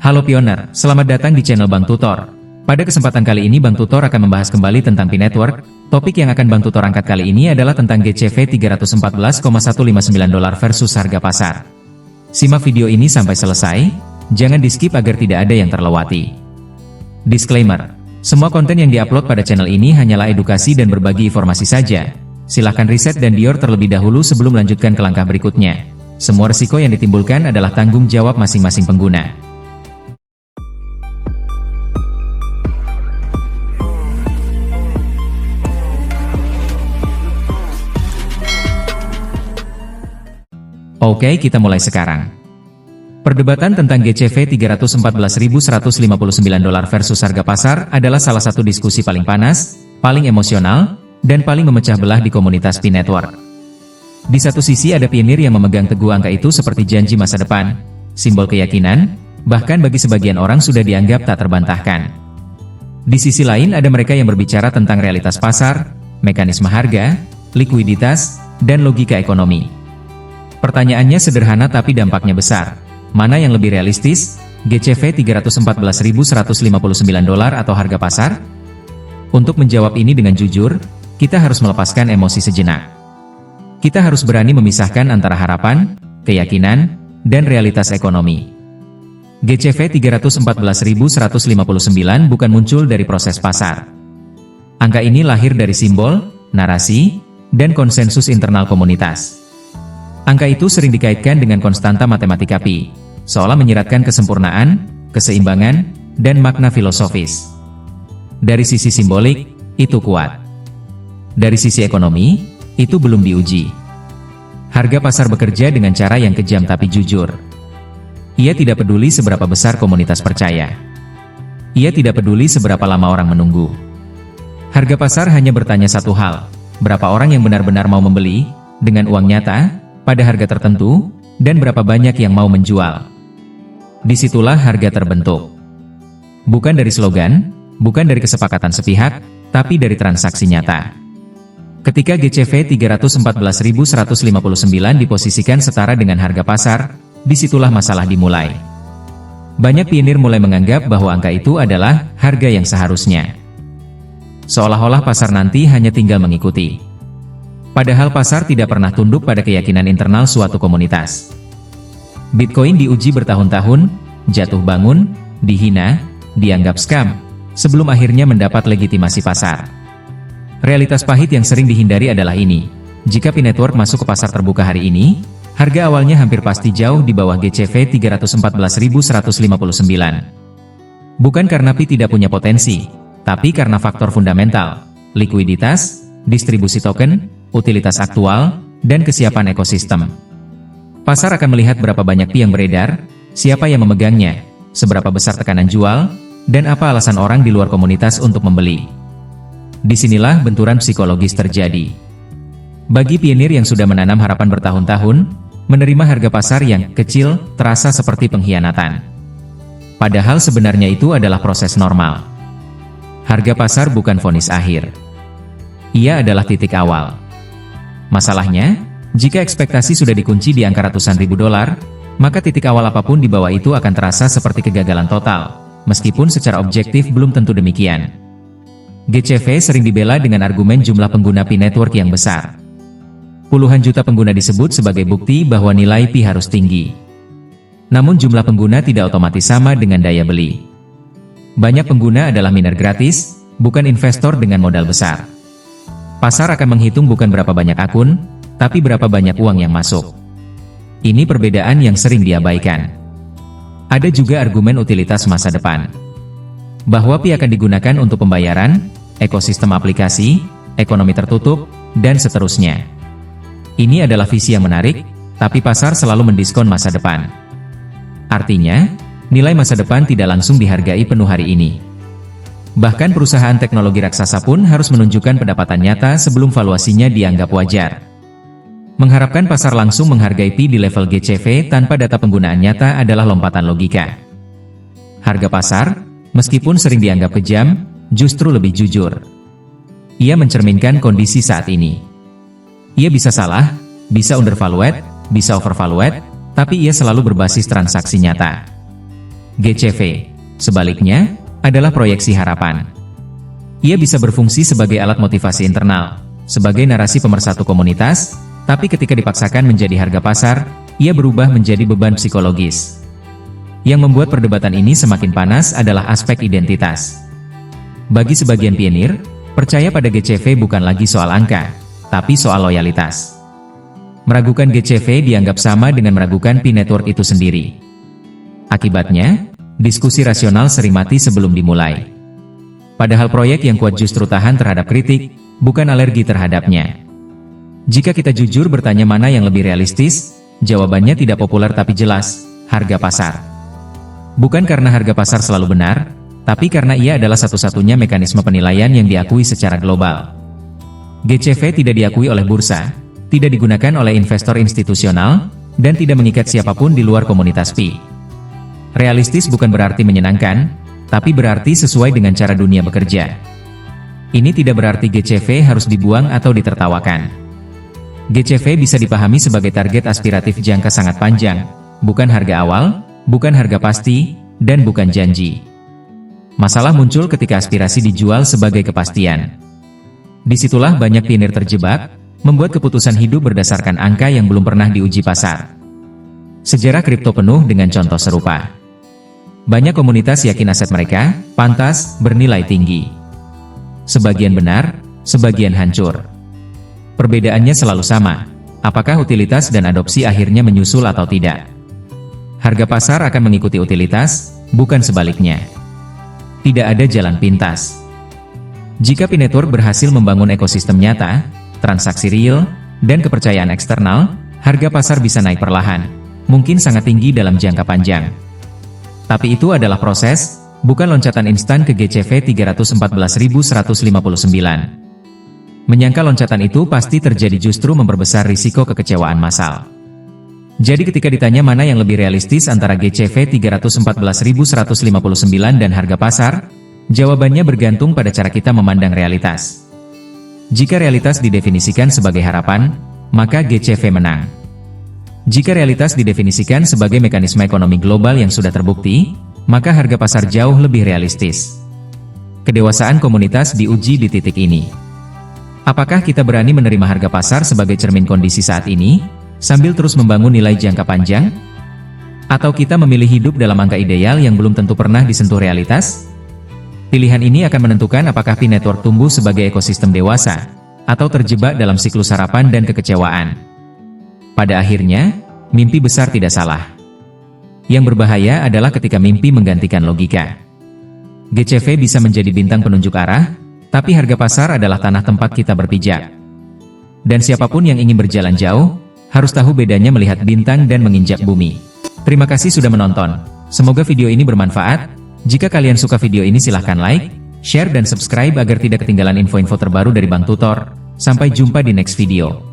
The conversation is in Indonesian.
Halo Pioner, selamat datang di channel Bang Tutor. Pada kesempatan kali ini Bang Tutor akan membahas kembali tentang P-Network. Topik yang akan Bang Tutor angkat kali ini adalah tentang GCV $314,159 versus harga pasar. Simak video ini sampai selesai, jangan di-skip agar tidak ada yang terlewati. Disclaimer, semua konten yang diupload pada channel ini hanyalah edukasi dan berbagi informasi saja. Silahkan riset dan dior terlebih dahulu sebelum melanjutkan ke langkah berikutnya. Semua risiko yang ditimbulkan adalah tanggung jawab masing-masing pengguna. Oke, kita mulai sekarang. Perdebatan tentang GCV $314.159 versus harga pasar adalah salah satu diskusi paling panas, paling emosional, dan paling memecah belah di komunitas P-Network. Di satu sisi ada pionir yang memegang teguh angka itu seperti janji masa depan, simbol keyakinan, bahkan bagi sebagian orang sudah dianggap tak terbantahkan. Di sisi lain ada mereka yang berbicara tentang realitas pasar, mekanisme harga, likuiditas, dan logika ekonomi. Pertanyaannya sederhana tapi dampaknya besar. Mana yang lebih realistis, GCV $314.159 atau harga pasar? Untuk menjawab ini dengan jujur, kita harus melepaskan emosi sejenak. Kita harus berani memisahkan antara harapan, keyakinan, dan realitas ekonomi. GCV $314.159 bukan muncul dari proses pasar. Angka ini lahir dari simbol, narasi, dan konsensus internal komunitas. Angka itu sering dikaitkan dengan konstanta matematika Pi, seolah menyiratkan kesempurnaan, keseimbangan, dan makna filosofis. Dari sisi simbolik, itu kuat. Dari sisi ekonomi, itu belum diuji. Harga pasar bekerja dengan cara yang kejam tapi jujur. Ia tidak peduli seberapa besar komunitas percaya. Ia tidak peduli seberapa lama orang menunggu. Harga pasar hanya bertanya satu hal, berapa orang yang benar-benar mau membeli, dengan uang nyata, pada harga tertentu, dan berapa banyak yang mau menjual. Disitulah harga terbentuk. Bukan dari slogan, bukan dari kesepakatan sepihak, tapi dari transaksi nyata. Ketika GCV $314.159 diposisikan setara dengan harga pasar, disitulah masalah dimulai. Banyak pionir mulai menganggap bahwa angka itu adalah harga yang seharusnya. Seolah-olah pasar nanti hanya tinggal mengikuti. Padahal pasar tidak pernah tunduk pada keyakinan internal suatu komunitas. Bitcoin diuji bertahun-tahun, jatuh bangun, dihina, dianggap scam, sebelum akhirnya mendapat legitimasi pasar. Realitas pahit yang sering dihindari adalah ini. Jika P-Network masuk ke pasar terbuka hari ini, harga awalnya hampir pasti jauh di bawah GCV $314.159. Bukan karena Pi tidak punya potensi, tapi karena faktor fundamental, likuiditas, distribusi token, utilitas aktual, dan kesiapan ekosistem. Pasar akan melihat berapa banyak Pi yang beredar, siapa yang memegangnya, seberapa besar tekanan jual, dan apa alasan orang di luar komunitas untuk membeli. Disinilah benturan psikologis terjadi. Bagi pionir yang sudah menanam harapan bertahun-tahun, menerima harga pasar yang kecil terasa seperti pengkhianatan. Padahal sebenarnya itu adalah proses normal. Harga pasar bukan vonis akhir. Ia adalah titik awal. Masalahnya, jika ekspektasi sudah dikunci di angka ratusan ribu dolar, maka titik awal apapun di bawah itu akan terasa seperti kegagalan total, meskipun secara objektif belum tentu demikian. GCV sering dibela dengan argumen jumlah pengguna P-Network yang besar. Puluhan juta pengguna disebut sebagai bukti bahwa nilai Pi harus tinggi. Namun jumlah pengguna tidak otomatis sama dengan daya beli. Banyak pengguna adalah miner gratis, bukan investor dengan modal besar. Pasar akan menghitung bukan berapa banyak akun, tapi berapa banyak uang yang masuk. Ini perbedaan yang sering diabaikan. Ada juga argumen utilitas masa depan. Bahwa Pi akan digunakan untuk pembayaran, ekosistem aplikasi, ekonomi tertutup, dan seterusnya. Ini adalah visi yang menarik, tapi pasar selalu mendiskon masa depan. Artinya, nilai masa depan tidak langsung dihargai penuh hari ini. Bahkan perusahaan teknologi raksasa pun harus menunjukkan pendapatan nyata sebelum valuasinya dianggap wajar. Mengharapkan pasar langsung menghargai Pi di level GCV tanpa data penggunaan nyata adalah lompatan logika. Harga pasar, meskipun sering dianggap kejam, justru lebih jujur. Ia mencerminkan kondisi saat ini. Ia bisa salah, bisa undervalued, bisa overvalued, tapi ia selalu berbasis transaksi nyata. GCV, sebaliknya, adalah proyeksi harapan. Ia bisa berfungsi sebagai alat motivasi internal, sebagai narasi pemersatu komunitas, tapi ketika dipaksakan menjadi harga pasar, ia berubah menjadi beban psikologis. Yang membuat perdebatan ini semakin panas adalah aspek identitas. Bagi sebagian pionir, percaya pada GCV bukan lagi soal angka, tapi soal loyalitas. Meragukan GCV dianggap sama dengan meragukan P-network itu sendiri. Akibatnya, diskusi rasional sering mati sebelum dimulai. Padahal proyek yang kuat justru tahan terhadap kritik, bukan alergi terhadapnya. Jika kita jujur bertanya mana yang lebih realistis, jawabannya tidak populer tapi jelas, harga pasar. Bukan karena harga pasar selalu benar, tapi karena ia adalah satu-satunya mekanisme penilaian yang diakui secara global. GCV tidak diakui oleh bursa, tidak digunakan oleh investor institusional, dan tidak mengikat siapapun di luar komunitas Pi. Realistis bukan berarti menyenangkan, tapi berarti sesuai dengan cara dunia bekerja. Ini tidak berarti GCV harus dibuang atau ditertawakan. GCV bisa dipahami sebagai target aspiratif jangka sangat panjang, bukan harga awal, bukan harga pasti, dan bukan janji. Masalah muncul ketika aspirasi dijual sebagai kepastian. Disitulah banyak pionir terjebak, membuat keputusan hidup berdasarkan angka yang belum pernah diuji pasar. Sejarah kripto penuh dengan contoh serupa. Banyak komunitas yakin aset mereka pantas bernilai tinggi. Sebagian benar, sebagian hancur. Perbedaannya selalu sama, apakah utilitas dan adopsi akhirnya menyusul atau tidak. Harga pasar akan mengikuti utilitas, bukan sebaliknya. Tidak ada jalan pintas. Jika P-network berhasil membangun ekosistem nyata, transaksi real, dan kepercayaan eksternal, harga pasar bisa naik perlahan, mungkin sangat tinggi dalam jangka panjang. Tapi itu adalah proses, bukan loncatan instan ke GCV 314.159. Menyangka loncatan itu pasti terjadi justru memperbesar risiko kekecewaan massal. Jadi ketika ditanya mana yang lebih realistis antara GCV 314.159 dan harga pasar, jawabannya bergantung pada cara kita memandang realitas. Jika realitas didefinisikan sebagai harapan, maka GCV menang. Jika realitas didefinisikan sebagai mekanisme ekonomi global yang sudah terbukti, maka harga pasar jauh lebih realistis. Kedewasaan komunitas diuji di titik ini. Apakah kita berani menerima harga pasar sebagai cermin kondisi saat ini, sambil terus membangun nilai jangka panjang? Atau kita memilih hidup dalam angka ideal yang belum tentu pernah disentuh realitas? Pilihan ini akan menentukan apakah P-network tumbuh sebagai ekosistem dewasa, atau terjebak dalam siklus harapan dan kekecewaan. Pada akhirnya, mimpi besar tidak salah. Yang berbahaya adalah ketika mimpi menggantikan logika. GCV bisa menjadi bintang penunjuk arah, tapi harga pasar adalah tanah tempat kita berpijak. Dan siapapun yang ingin berjalan jauh, harus tahu bedanya melihat bintang dan menginjak bumi. Terima kasih sudah menonton. Semoga video ini bermanfaat. Jika kalian suka video ini silahkan like, share dan subscribe agar tidak ketinggalan info-info terbaru dari Bang Tutor. Sampai jumpa di next video.